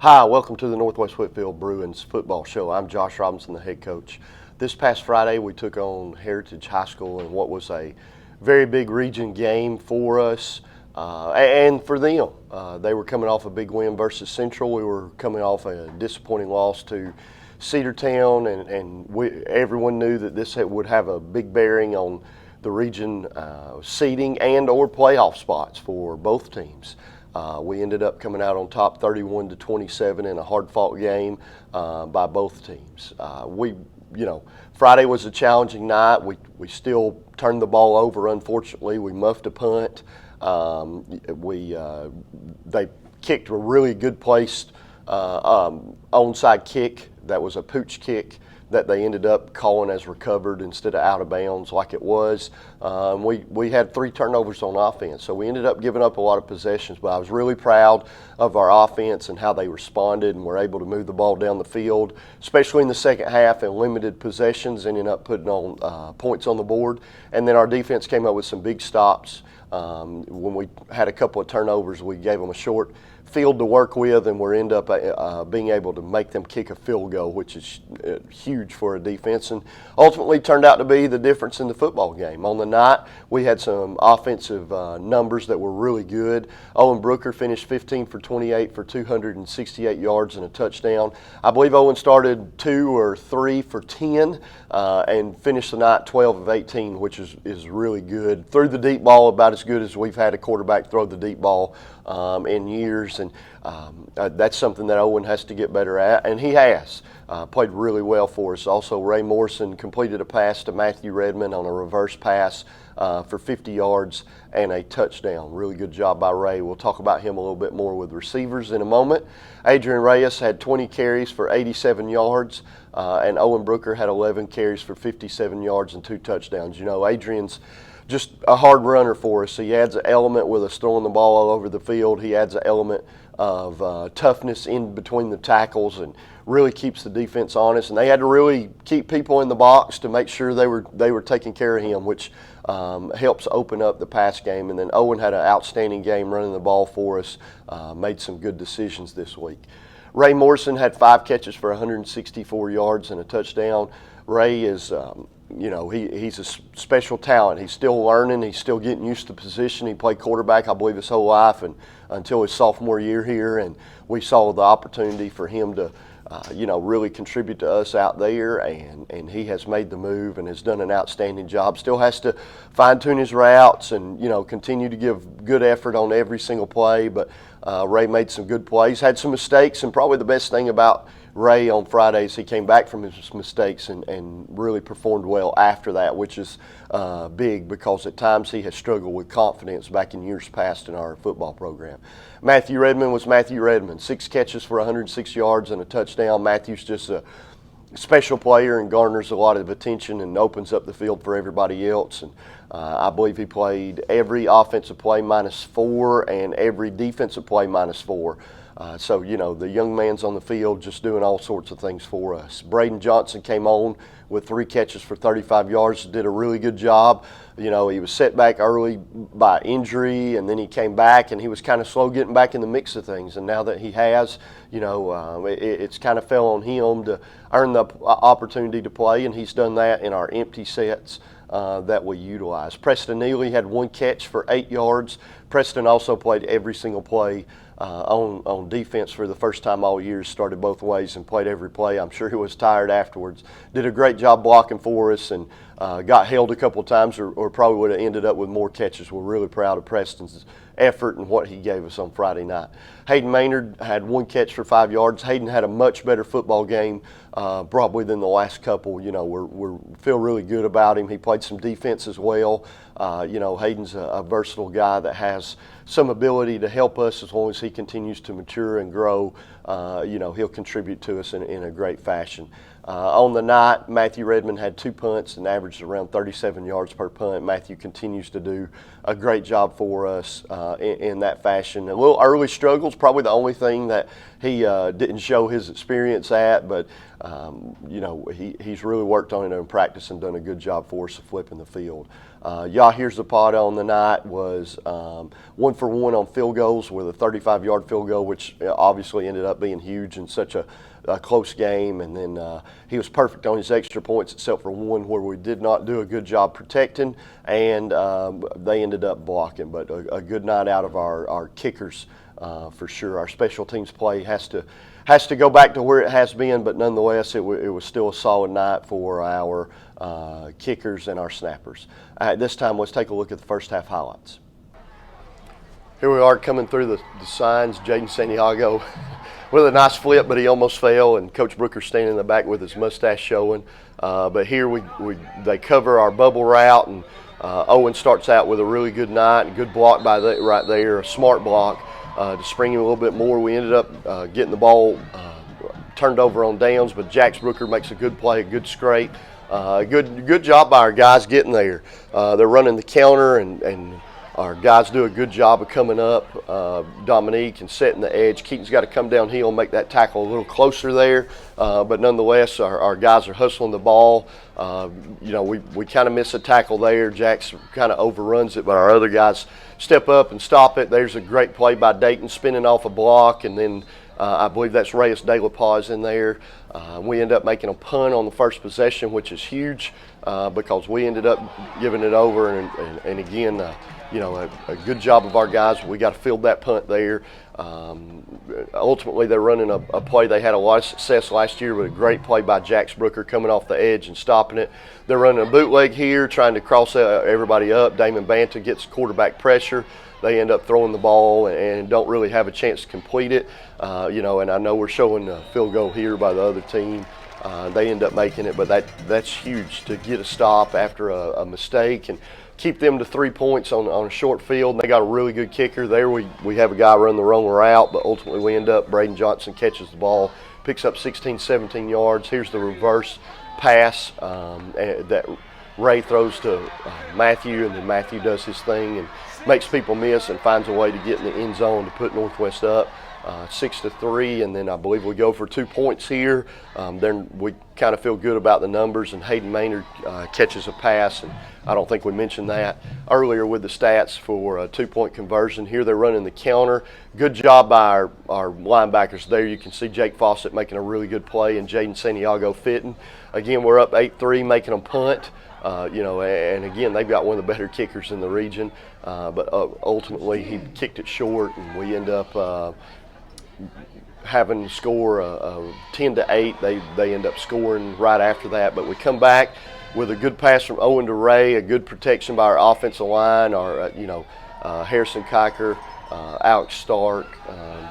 Hi, welcome to the Northwest Whitfield Bruins football show. I'm Josh Robinson, the head coach. This past Friday, we took on Heritage High School in what was a very big region game for us and for them. They were coming off a big win versus Central. We were coming off a disappointing loss to Cedartown, and everyone knew that this would have a big bearing on the region seeding and or playoff spots for both teams. We ended up coming out on top 31-27 in a hard-fought game by both teams. Friday was a challenging night. We still turned the ball over, unfortunately. We muffed a punt. They kicked a really good placed onside kick that was a pooch kick that they ended up calling as recovered instead of out of bounds like it was. We had 3 turnovers on offense, so we ended up giving up a lot of possessions, but I was really proud of our offense and how they responded and were able to move the ball down the field, especially in the second half and limited possessions, ending up putting on points on the board. And then our defense came up with some big stops. When we had a couple of turnovers, we gave them a short field to work with, and we end up being able to make them kick a field goal, which is huge for a defense, and ultimately turned out to be the difference in the football game. On the night, we had some offensive numbers that were really good. Owen Brooker finished 15 for 28 for 268 yards and a touchdown. I believe Owen started 2 or 3 for 10 and finished the night 12 of 18, which is really good. Threw the deep ball about as good as we've had a quarterback throw the deep ball in years, and that's something that Owen has to get better at, and he has. Played really well for us. Also, Ray Morrison completed a pass to Matthew Redmond on a reverse pass for 50 yards and a touchdown. Really good job by Ray. We'll talk about him a little bit more with receivers in a moment. Adrian Reyes had 20 carries for 87 yards, and Owen Brooker had 11 carries for 57 yards and 2 touchdowns. You know, Adrian's just a hard runner for us. He adds an element with us throwing the ball all over the field. He adds an element of toughness in between the tackles and really keeps the defense honest. And they had to really keep people in the box to make sure they were taking care of him, which helps open up the pass game. And then Owen had an outstanding game running the ball for us, made some good decisions this week. Ray Morrison had 5 catches for 164 yards and a touchdown. Ray is he's a special talent. He's still learning. He's still getting used to position. He played quarterback, I believe, his whole life and until his sophomore year here, and we saw the opportunity for him to really contribute to us out there, and he has made the move and has done an outstanding job. Still has to fine-tune his routes and, continue to give good effort on every single play, but Ray made some good plays, had some mistakes, and probably the best thing about Ray on Fridays, he came back from his mistakes and really performed well after that, which is big because at times he has struggled with confidence back in years past in our football program. Matthew Redmond was Matthew Redmond, 6 catches for 106 yards and a touchdown. Matthew's just a special player and garners a lot of attention and opens up the field for everybody else. And I believe he played every offensive play -4 and every defensive play -4. So, the young man's on the field just doing all sorts of things for us. Braden Johnson came on with 3 catches for 35 yards, did a really good job. He was set back early by injury, and then he came back, and he was kind of slow getting back in the mix of things. And now that he has, it's kind of fell on him to earn the opportunity to play, and he's done that in our empty sets that we utilize. Preston Neely had 1 catch for 8 yards. Preston also played every single play on defense for the first time all year, started both ways and played every play. I'm sure he was tired afterwards. Did a great job blocking for us and got held a couple of times or probably would have ended up with more catches. We're really proud of Preston's effort and what he gave us on Friday night. Hayden Maynard had 1 catch for 5 yards. Hayden had a much better football game probably than the last couple. We feel really good about him. He played some defense as well. Hayden's a versatile guy that has some ability to help us as long as he continues to mature and grow. He'll contribute to us in a great fashion. On the night, Matthew Redmond had 2 punts and averaged around 37 yards per punt. Matthew continues to do a great job for us in that fashion. A little early struggles, probably the only thing that he didn't show his experience at, but he's really worked on it in practice and done a good job for us of flipping the field. Yahir Zapata on the night was 1 for 1 on field goals with a 35-yard field goal, which obviously ended up being huge in such a close game. And then he was perfect on his extra points, except for one where we did not do a good job protecting, and they ended up blocking. But a good night out of our kickers for sure. Our special teams play has to go back to where it has been, but nonetheless, it was still a solid night for our kickers and our snappers. This time, let's take a look at the first half highlights. Here we are coming through the signs. Jaden Santiago with a nice flip, but he almost fell, and Coach Brooker standing in the back with his mustache showing. But here they cover our bubble route, and Owen starts out with a really good night, a good block by right there, a smart block to spring him a little bit more. We ended up getting the ball turned over on downs, but Jax Brooker makes a good play, a good scrape. Good job by our guys getting there. They're running the counter, and our guys do a good job of coming up. Dominique and setting the edge. Keaton's got to come downhill and make that tackle a little closer there. But nonetheless, our guys are hustling the ball. We kind of miss a tackle there. Jax kind of overruns it, but our other guys step up and stop it. There's a great play by Dayton spinning off a block, and then I believe that's Reyes De La Paz in there. We end up making a punt on the first possession, which is huge because we ended up giving it over. And again, a good job of our guys. We got to field that punt there. Ultimately, they're running a play. They had a lot of success last year with a great play by Jax Brooker coming off the edge and stopping it. They're running a bootleg here, trying to cross everybody up. Daiman Banta gets quarterback pressure. They end up throwing the ball and don't really have a chance to complete it. And I know we're showing a field goal here by the other team. They end up making it, but that's huge to get a stop after a mistake and keep them to 3 points on a short field. And they got a really good kicker there. We have a guy run the wrong route, but ultimately we end up, Braden Johnson catches the ball, picks up 16, 17 yards. Here's the reverse pass that Ray throws to Matthew, and then Matthew does his thing and makes people miss and finds a way to get in the end zone to put Northwest up 6-3, and then I believe we go for 2 points here. Then we kind of feel good about the numbers, and Hayden Maynard catches a pass, and I don't think we mentioned that earlier with the stats for a 2-point conversion. Here they're running the counter. Good job by our linebackers there. You can see Jake Fawcett making a really good play and Jaden Santiago fitting. Again, we're up 8-3, making them punt. And again, they've got one of the better kickers in the region, but ultimately he kicked it short, and we end up having to score 10-8. They end up scoring right after that, but we come back with a good pass from Owen to Ray, a good protection by our offensive line, Harrison Kiker, Alex Stark,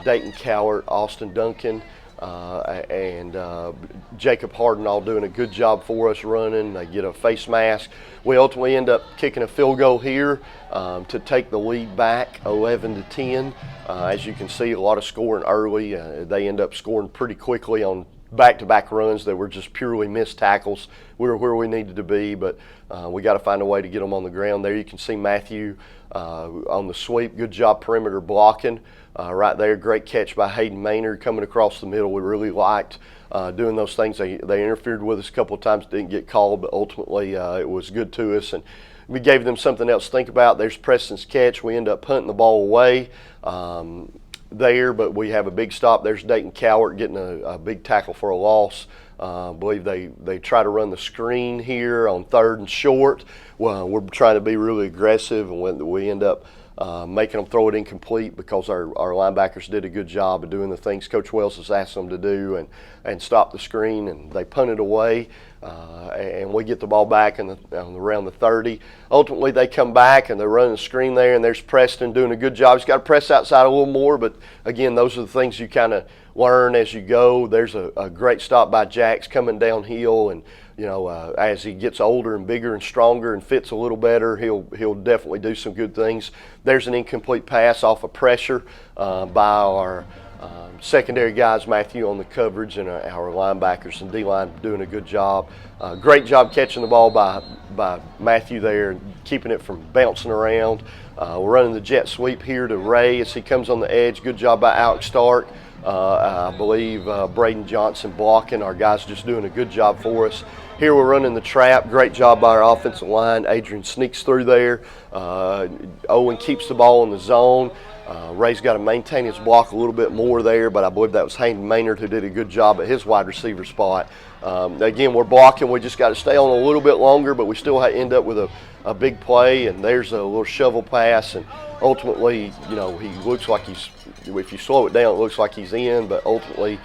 Dayton Cowart, Austin Duncan, and Jacob Harden all doing a good job for us running. They get a face mask. We ultimately end up kicking a field goal here to take the lead back 11-10. As you can see, a lot of scoring early. They end up scoring pretty quickly on back-to-back runs that were just purely missed tackles. We were where we needed to be, but we got to find a way to get them on the ground. There you can see Matthew on the sweep. Good job perimeter blocking. Right there, great catch by Hayden Maynard coming across the middle. We really liked doing those things. They interfered with us a couple of times, didn't get called, but ultimately it was good to us, and we gave them something else to think about. There's Preston's catch. We end up punting the ball away there, but we have a big stop. There's Dayton Cowart getting a big tackle for a loss. I believe they try to run the screen here on 3rd and short. Well, we're trying to be really aggressive, and we end up making them throw it incomplete because our linebackers did a good job of doing the things Coach Wells has asked them to do and stop the screen, and they punt it away, and we get the ball back around the 30. Ultimately, they come back and they're running the screen there, and there's Preston doing a good job. He's got to press outside a little more, but again, those are the things you kind of learn as you go. There's a great stop by Jax coming downhill, and as he gets older and bigger and stronger and fits a little better, he'll definitely do some good things. There's an incomplete pass off of pressure by our secondary guys, Matthew on the coverage, and our linebackers and D-line doing a good job. Great job catching the ball by Matthew there and keeping it from bouncing around. We're running the jet sweep here to Ray as he comes on the edge. Good job by Alex Stark. I believe Braden Johnson blocking. Our guys just doing a good job for us. Here we're running the trap. Great job by our offensive line. Adrian sneaks through there. Owen keeps the ball in the zone. Ray's got to maintain his block a little bit more there, but I believe that was Hayden Maynard who did a good job at his wide receiver spot. Again, we're blocking. We just got to stay on a little bit longer, but we still end up with a big play, and there's a little shovel pass, and ultimately, you know, he looks like he's, if you slow it down, it looks like he's in, but ultimately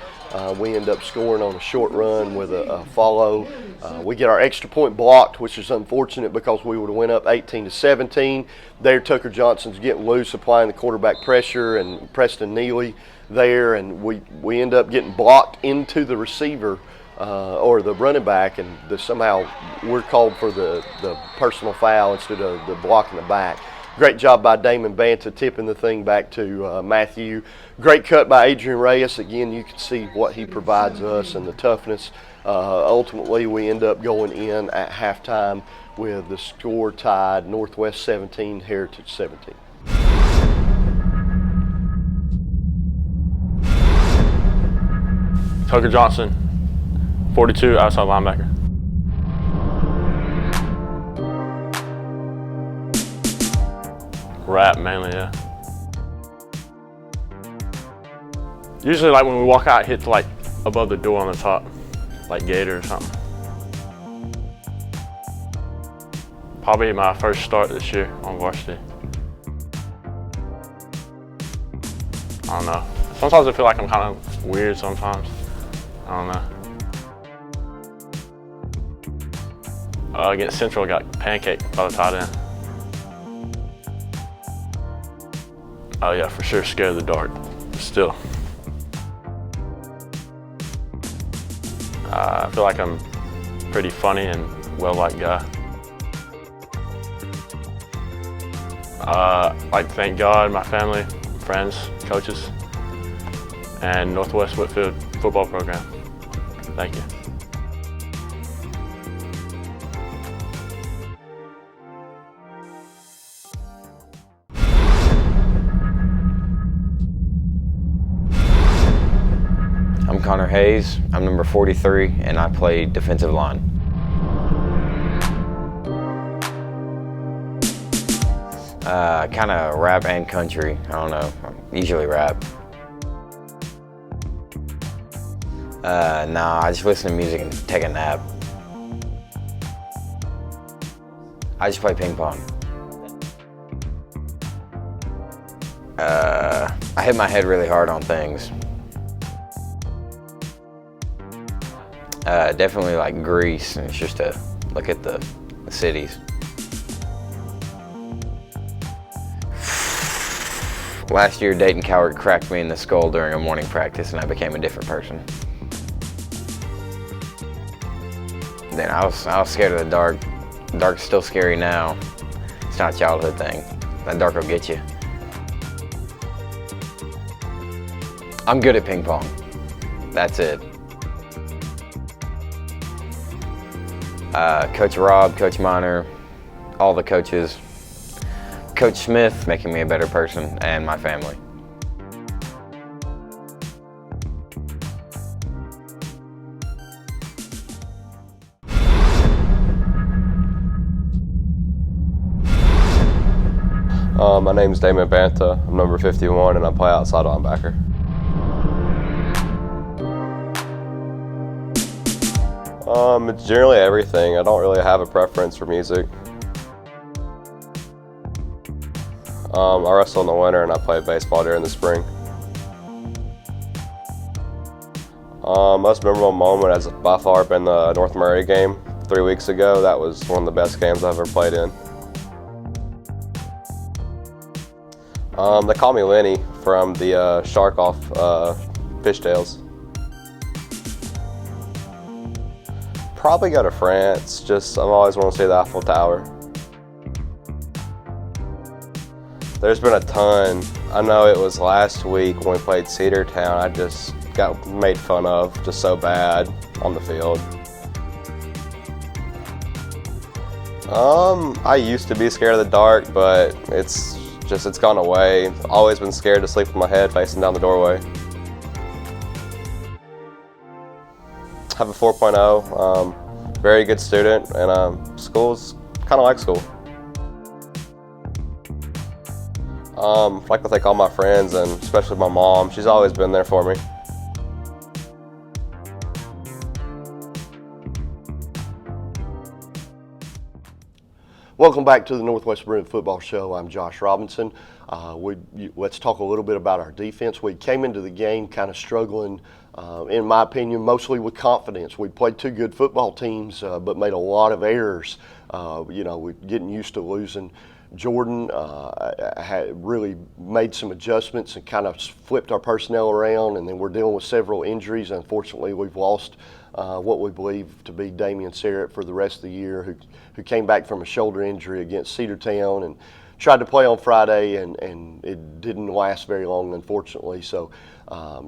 we end up scoring on a short run with a follow. We get our extra point blocked, which is unfortunate because we would have went up 18-17. There, Tucker Johnson's getting loose, applying the quarterback pressure, and Preston Neely there, and we end up getting blocked into the receiver or the running back, and somehow we're called for the personal foul instead of the block in the back. Great job by Daiman Banta tipping the thing back to Matthew. Great cut by Adrian Reyes. Again, you can see what he provides us and the toughness. Ultimately, we end up going in at halftime with the score tied, Northwest 17, Heritage 17. Tucker Johnson, 42, outside linebacker. Rap mainly, yeah. Usually like when we walk out, it hits like above the door on the top, like Gator or something. Probably my first start this year on varsity. I don't know. Sometimes I feel like I'm kind of weird sometimes. I don't know. Against Central, got pancaked by the tight end. Oh yeah, for sure scared of the dark, still. I feel like I'm pretty funny and well-liked guy. I'd like to thank God, my family, friends, coaches, and Northwest Whitfield football program. Thank you. I'm Connor Hayes. I'm number 43, and I play defensive line. Kind of rap and country. I don't know. I usually rap. No, I just listen to music and take a nap. I just play ping pong. I hit my head really hard on things. Definitely like Greece, and it's just to look at the cities. Last year, Dayton Coward cracked me in the skull during a morning practice, and I became a different person. Then I was scared of the dark. The dark's still scary now. It's not a childhood thing. That dark will get you. I'm good at ping pong. That's it. Coach Rob, Coach Miner, all the coaches. Coach Smith, making me a better person, and my family. My name's Daiman Banta. I'm number 51, and I play outside linebacker. It's generally everything. I don't really have a preference for music. I wrestle in the winter, and I play baseball during the spring. Most memorable moment has by far been the North Murray game 3 weeks ago. That was one of the best games I've ever played in. They call me Lenny from the shark off Fishtails. Probably go to France. Just I've always wanted to see the Eiffel Tower. There's been a ton. I know it was last week when we played Cedartown. I just got made fun of just so bad on the field. I used to be scared of the dark, but it's gone away. Always been scared to sleep with my head facing down the doorway. have a 4.0. Very good student, and school's kind of like school. I'd like to thank all my friends, and especially my mom. She's always been there for me. Welcome back to the Northwest Bruin Football Show. I'm Josh Robinson. Let's talk a little bit about our defense. We came into the game kind of struggling, in my opinion, mostly with confidence. We played two good football teams, but made a lot of errors. We're getting used to losing. Jordan had really made some adjustments and kind of flipped our personnel around, and then we're dealing with several injuries. Unfortunately, we've lost what we believe to be Daiman for the rest of the year, who came back from a shoulder injury against Cedartown and tried to play on Friday, and it didn't last very long, unfortunately. So,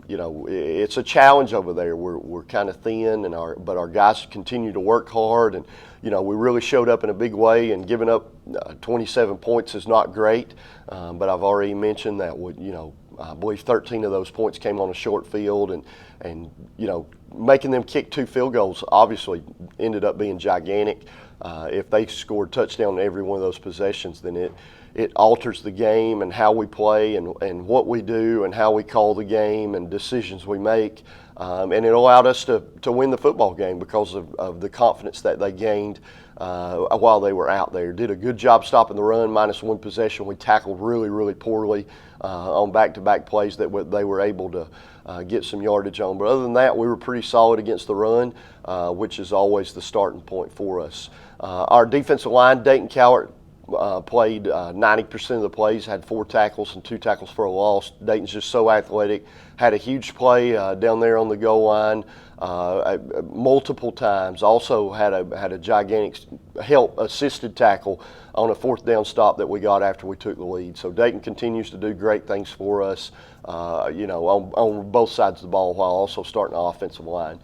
it's a challenge over there. We're kind of thin, but our guys continue to work hard, and we really showed up in a big way. And giving up 27 points is not great, but I've already mentioned that I believe 13 of those points came on a short field, and making them kick 2 field goals obviously ended up being gigantic. If they scored touchdown in every one of those possessions, then it alters the game and how we play and what we do and how we call the game and decisions we make. And it allowed us to win the football game because of the confidence that they gained while they were out there. Did a good job stopping the run, -1 possession. We tackled really, really poorly on back-to-back plays that they were able to get some yardage on. But other than that, we were pretty solid against the run, which is always the starting point for us. Our defensive line, Dayton Cowart, played 90% of the plays, had 4 tackles and 2 tackles for a loss. Dayton's just so athletic. Had a huge play down there on the goal line multiple times. Also had a gigantic help-assisted tackle on a 4th down stop that we got after we took the lead. So Dayton continues to do great things for us, on both sides of the ball while also starting the offensive line.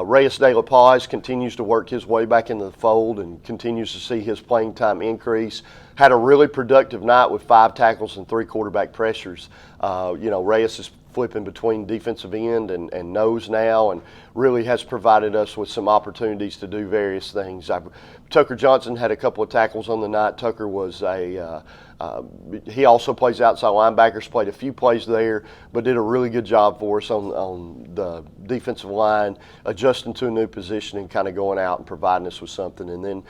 Reyes de la Paz continues to work his way back into the fold and continues to see his playing time increase. Had a really productive night with 5 tackles and 3 quarterback pressures. Reyes is flipping between defensive end and nose now, and really has provided us with some opportunities to do various things. Tucker Johnson had a couple of tackles on the night. Tucker was he also plays outside linebackers, played a few plays there, but did a really good job for us on the defensive line, adjusting to a new position and kind of going out and providing us with something. And then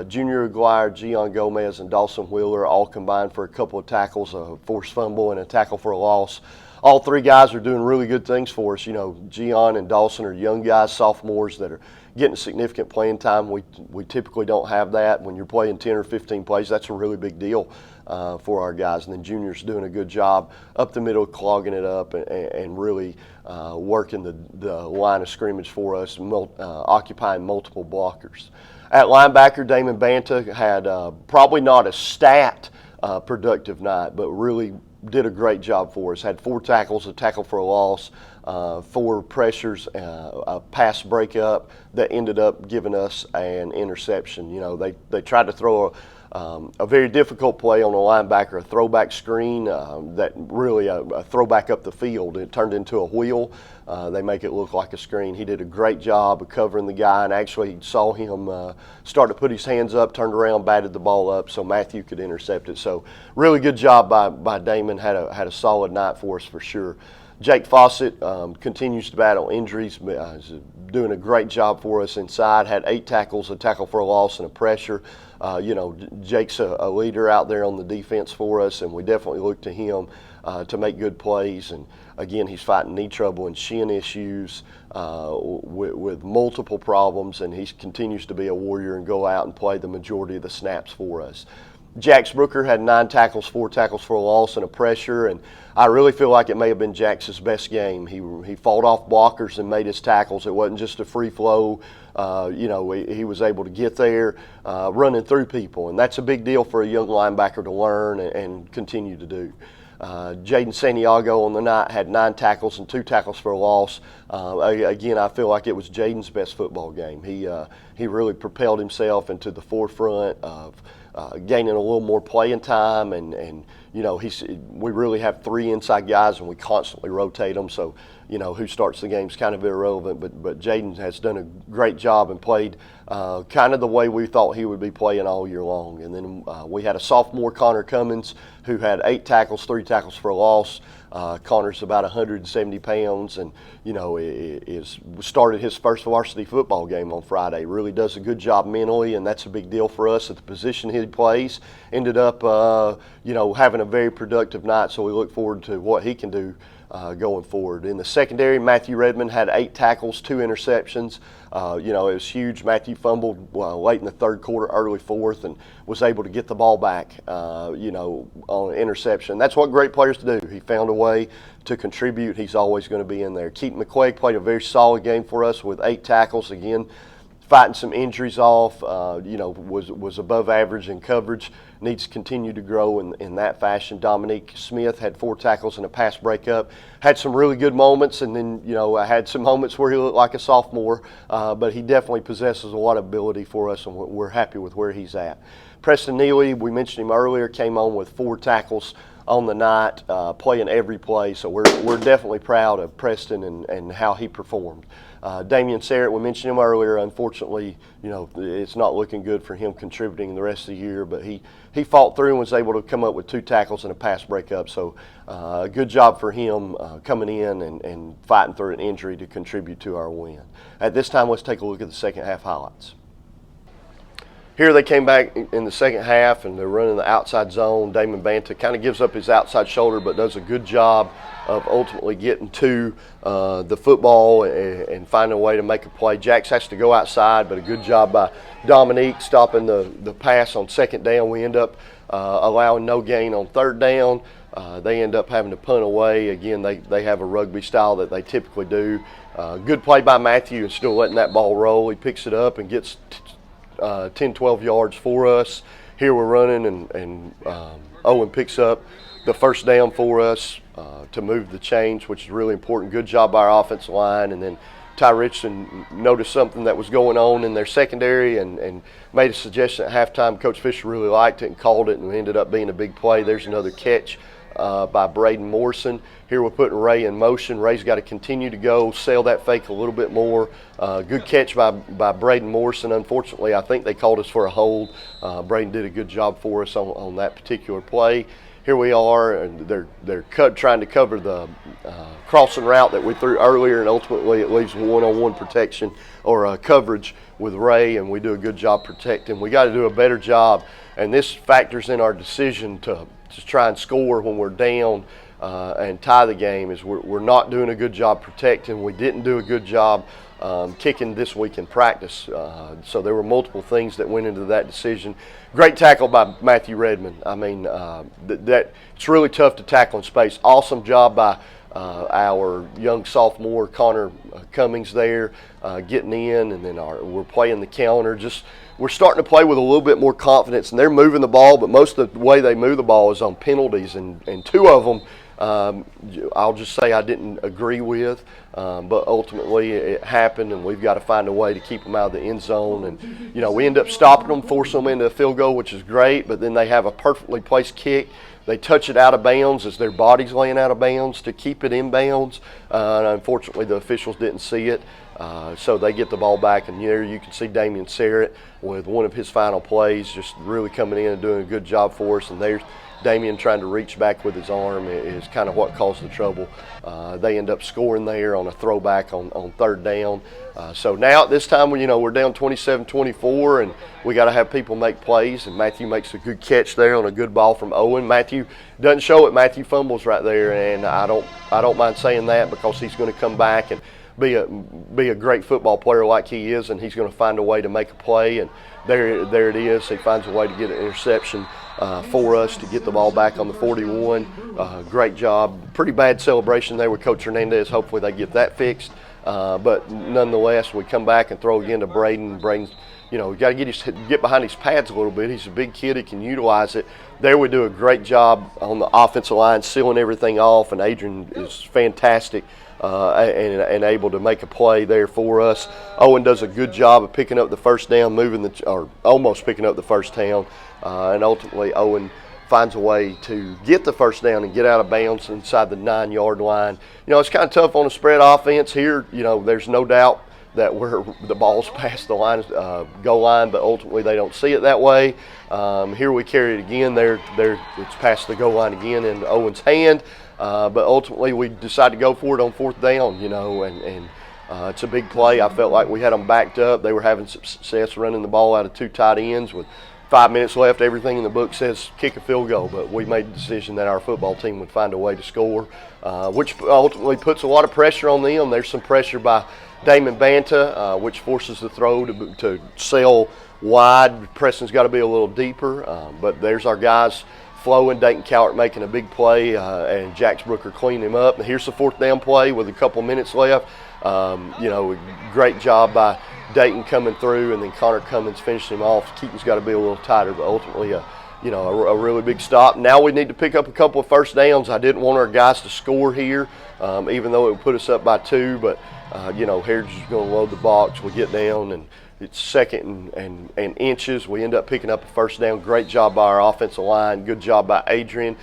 Junior Aguirre, Gian Gomez, and Dawson Wheeler all combined for a couple of tackles, a forced fumble, and a tackle for a loss. All 3 guys are doing really good things for us. Gian and Dawson are young guys, sophomores that are getting significant playing time. We typically don't have that. When you're playing 10 or 15 plays, that's a really big deal for our guys. And then Junior's doing a good job up the middle, clogging it up and really working the line of scrimmage for us, occupying multiple blockers. At linebacker, Daiman Banta had probably not a stat productive night, but really did a great job for us. Had 4 tackles, a tackle for a loss, 4 pressures, a pass breakup that ended up giving us an interception. They tried to throw a very difficult play on a linebacker, a throwback screen that really a throwback up the field. It turned into a wheel. They make it look like a screen. He did a great job of covering the guy, and actually saw him start to put his hands up, turned around, batted the ball up so Matthew could intercept it. So really good job by Daiman. Had a solid night for us for sure. Jake Fawcett continues to battle injuries, is doing a great job for us inside. Had 8 tackles, a tackle for a loss, and a pressure. Jake's a leader out there on the defense for us, and we definitely look to him to make good plays. And again, he's fighting knee trouble and shin issues with multiple problems, and he continues to be a warrior and go out and play the majority of the snaps for us. Jax Brooker had 9 tackles, 4 tackles for a loss, and a pressure, and I really feel like it may have been Jax's best game. He fought off blockers and made his tackles. It wasn't just a free flow. He was able to get there running through people, and that's a big deal for a young linebacker to learn and continue to do. Jaden Santiago on the night had 9 tackles and 2 tackles for a loss. Again, I feel like it was Jaden's best football game. He really propelled himself into the forefront of gaining a little more playing time, and you know, we really have 3 inside guys, and we constantly rotate them. So, you know, who starts the game is kind of irrelevant. But Jaden has done a great job and played kind of the way we thought he would be playing all year long. And then we had a sophomore, Connor Cummins, who had 8 tackles, 3 tackles for a loss. Connor's about 170 pounds, and you know, started his first varsity football game on Friday. Really does a good job mentally, and that's a big deal for us at the position he plays. Ended up, you know, having a very productive night, so we look forward to what he can do going forward. In the secondary, Matthew Redmond had 8 tackles, 2 interceptions. You know, it was huge. Matthew fumbled late in the 3rd quarter, early 4th, and was able to get the ball back, you know, on an interception. That's what great players do. He found a way to contribute. He's always going to be in there. Keaton McQuaig played a very solid game for us with 8 tackles. Again, fighting some injuries off, you know, was above average in coverage, needs to continue to grow in that fashion. Dominique Smith had 4 tackles and a pass breakup, had some really good moments, and then, you know, I had some moments where he looked like a sophomore, but he definitely possesses a lot of ability for us, and we're happy with where he's at. Preston Neely, we mentioned him earlier, came on with 4 tackles on the night, playing every play, so we're definitely proud of Preston and how he performed. Damian Sarrett, we mentioned him earlier. Unfortunately, you know, it's not looking good for him contributing the rest of the year, but he fought through and was able to come up with 2 tackles and a pass breakup. So good job for him coming in and fighting through an injury to contribute to our win. At this time, let's take a look at the second half highlights. Here they came back in the second half, and they're running the outside zone. Daiman Banta kind of gives up his outside shoulder, but does a good job of ultimately getting to the football and finding a way to make a play. Jax has to go outside, but a good job by Dominique stopping the pass on 2nd down. We end up allowing no gain on 3rd down. They end up having to punt away. Again, they have a rugby style that they typically do. Good play by Matthew and still letting that ball roll. He picks it up and gets 10, 12 yards for us. Here we're running, and Owen picks up the 1st down for us to move the chains, which is really important. Good job by our offensive line. And then Ty Richardson noticed something that was going on in their secondary and made a suggestion at halftime. Coach Fisher really liked it and called it, and it ended up being a big play. There's another catch by Braden Morrison. Here we're putting Ray in motion. Ray's got to continue to go, sell that fake a little bit more. Good catch by Braden Morrison. Unfortunately, I think they called us for a hold. Braden did a good job for us on that particular play. Here we are, and they're trying to cover the crossing route that we threw earlier, and ultimately it leaves one-on-one protection or coverage with Ray, and we do a good job protecting. We got to do a better job, and this factors in our decision to try and score when we're down and tie the game. Is we're not doing a good job protecting. We didn't do a good job kicking this week in practice. So there were multiple things that went into that decision. Great tackle by Matthew Redmond. I mean, it's really tough to tackle in space. Awesome job by our young sophomore Connor Cummins there, getting in, and then we're playing the counter. We're starting to play with a little bit more confidence, and they're moving the ball, but most of the way they move the ball is on penalties, and 2 of them I'll just say I didn't agree with, but ultimately it happened, and we've got to find a way to keep them out of the end zone. And, you know, we end up stopping them, forcing them into a field goal, which is great, but then they have a perfectly placed kick. They touch it out of bounds as their body's laying out of bounds to keep it in bounds. And unfortunately, the officials didn't see it, so they get the ball back. And there you can see Damian Sarrett with one of his final plays, just really coming in and doing a good job for us. And there's Damian trying to reach back with his arm is kind of what caused the trouble. They end up scoring there on a throwback on 3rd down. So now at this time, we're down 27-24, and we got to have people make plays. And Matthew makes a good catch there on a good ball from Owen. Matthew doesn't show it. Matthew fumbles right there, and I don't mind saying that because he's going to come back and be a great football player like he is, and he's going to find a way to make a play. And there it is. He finds a way to get an interception for us to get the ball back on the 41. Great job. Pretty bad celebration there with Coach Hernandez. Hopefully they get that fixed. But nonetheless, we come back and throw again to Braden. Braden's, we got to get behind his pads a little bit. He's a big kid. He can utilize it. There we do a great job on the offensive line, sealing everything off, and Adrian is fantastic and able to make a play there for us. Owen does a good job of picking up the first down, or almost picking up the first down, and ultimately Owen finds a way to get the first down and get out of bounds inside the 9-yard line. It's kind of tough on a spread offense here. There's no doubt that the ball's past the line, goal line, but ultimately they don't see it that way. Here we carry it again. It's past the goal line again in Owen's hand, but ultimately we decide to go for it on fourth down. And it's a big play. I felt like we had them backed up. They were having success running the ball out of 2 tight ends with 5 minutes left. Everything in the book says kick a field goal, but we made the decision that our football team would find a way to score, which ultimately puts a lot of pressure on them. There's some pressure by Daiman Banta, which forces the throw to sail wide. Preston's got to be a little deeper, but there's our guys flowing. Dayton Cowart making a big play, and Jax Brooker cleaning him up. And here's the fourth down play with a couple minutes left. Great job by Dayton coming through, and then Connor Cummins finishing him off. Keaton's got to be a little tighter, but ultimately a really big stop. Now we need to pick up a couple of first downs. I didn't want our guys to score here, even though it would put us up by 2, but Heritage is going to load the box. We get down, and it's second and inches. We end up picking up a first down. Great job by our offensive line. Good job by Adrian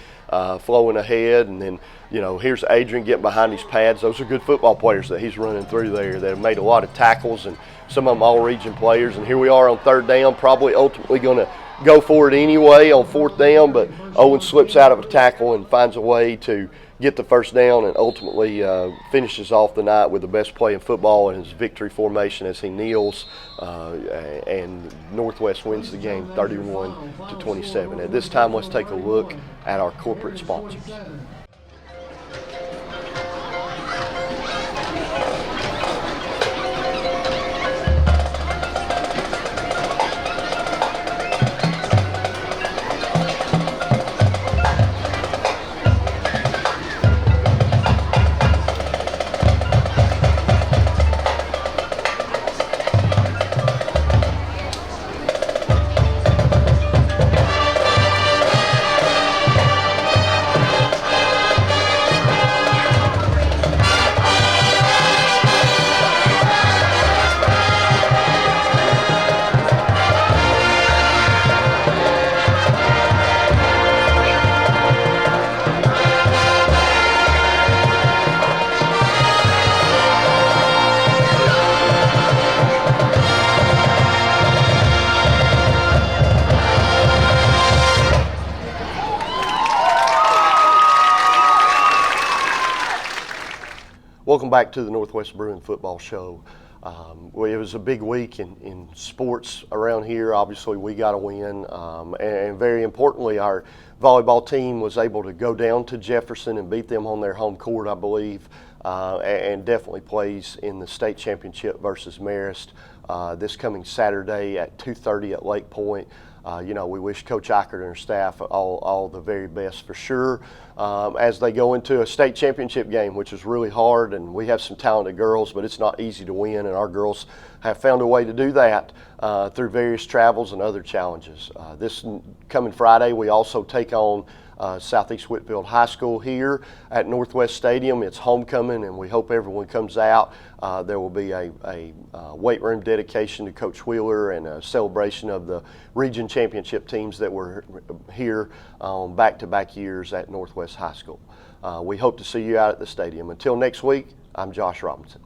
flowing ahead, and then here's Adrian getting behind his pads. Those are good football players that he's running through there. They've made a lot of tackles, and some of them all-region players. And here we are on third down, probably ultimately going to go for it anyway on fourth down, but Owen slips out of a tackle and finds a way to get the first down, and ultimately finishes off the night with the best play in football in his victory formation as he kneels, and Northwest wins the game 31-27. At this time, let's take a look at our corporate sponsors. Welcome back to the Northwest Bruin Football Show. It was a big week in sports around here. Obviously, we got a win, and very importantly, our volleyball team was able to go down to Jefferson and beat them on their home court, I believe, and definitely plays in the state championship versus Marist this coming Saturday at 2:30 at Lake Point. We wish Coach Eichert and her staff all the very best for sure as they go into a state championship game, which is really hard, and we have some talented girls, but it's not easy to win, and our girls have found a way to do that through various travels and other challenges. This coming Friday, we also take on Southeast Whitfield High School here at Northwest Stadium. It's homecoming, and we hope everyone comes out. There will be a weight room dedication to Coach Wheeler and a celebration of the region championship teams that were here on back-to-back years at Northwest High School. We hope to see you out at the stadium. Until next week, I'm Josh Robinson.